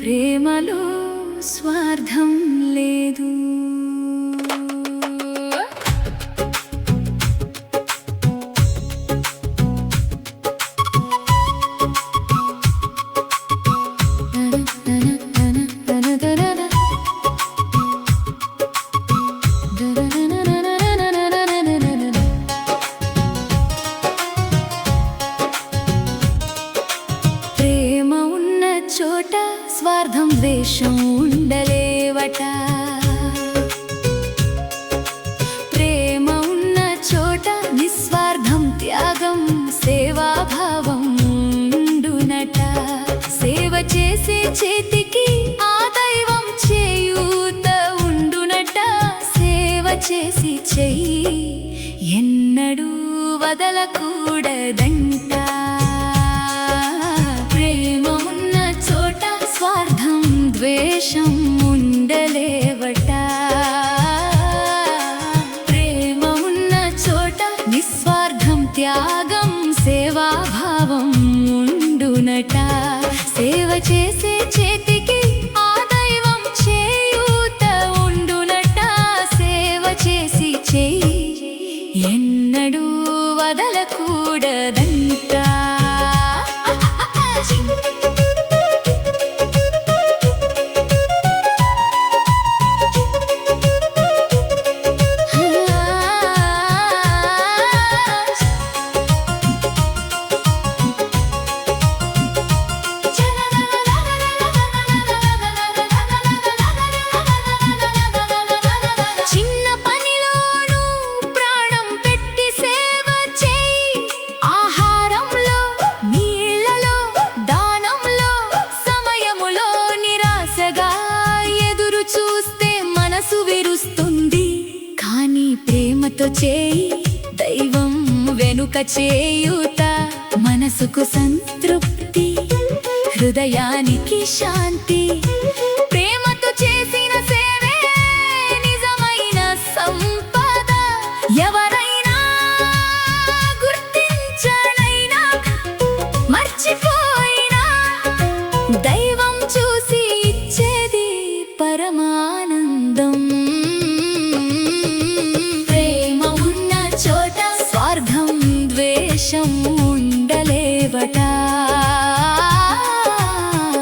ప్రేమలో స్వార్థం లేదు. ప్రేమ ఉన్న చోట స్వార్థం ద్వేషం ఉండలేవట. ప్రేమ ఉన్న చోట నిస్వార్థం త్యాగం సేవాభావం ఉండునట. సేవ చేసే చేతికి ఆ దైవం చేయూత ఉండునట. సేవ చేసి చెయ్యి ఎన్నడూ వదలకూడదంట. ప్రేమ ఉన్న చోట స్వార్థం ద్వేషం ఉండలేవట. ప్రేమ ఉన్న చోట నిస్వార్థం త్యాగం సేవాభావం ఉండునట. సేవ చేసే చేతికి ఆ దైవం చేయూత ఉండునట. సేవ చేసి చెయ్యి ఎన్నడూ వదలకూడదంట. ప్రేమతో చేయి దైవం వెనుక చేయూత. మనసుకు సంతృప్తి హృదయానికి శాంతి. ప్రేమతో చేసిన సేవే నిజమైన సంపద. ఎవరైనా గుర్తించనైనా మర్చిపోయినా దైవం చూసి ఇచ్చేది పరమానందం. ద్వేషం ఉండలేవట.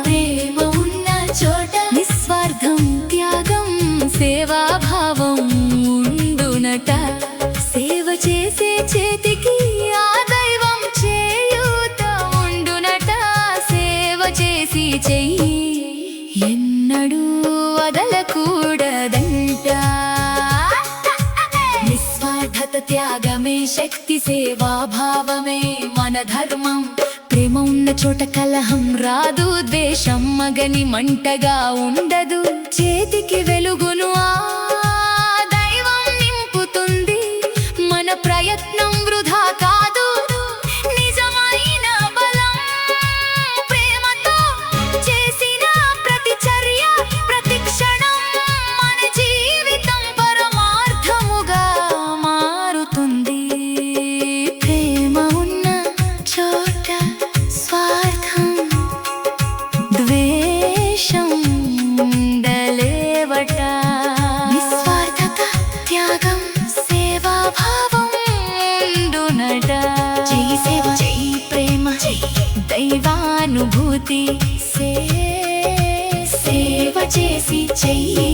ప్రేమ ఉన్న చోట నిస్వార్థం త్యాగం సేవాభావం ఉండునట. సేవ చేసే చేతికి ఆ దైవం చేయూత ఉండునట. సేవ చేసి చెయ్యి ఎన్నడూ వదలకూడదంట. నిస్వార్థత త్యాగమే శక్తి సేవాభావమే మన ధర్మం. ప్రేమ ఉన్న చోట కలహం రాదు. ద్వేషం మగని మంటగా ఉండదు. చేతికి వెలుగును ఆ దైవం నింపుతుంది. మన ప్రయత్నం వృధా కాదు. నిజమైన బలం ప్రేమతో చేసిన ప్రతి చర్య ప్రతి క్షణం మన జీవితం పరమార్థముగా మారుతుంది. ప్రేమ ఉన్న చోట స్వార్థం ద్వేషం ఉండలేవట. నిస్వార్థత త్యాగం సేవాభావం ఉండునట. చెయ్యి సేవ చెయ్యి ప్రేమ దైవానుభూతి. సేవ చేసి చెయ్యి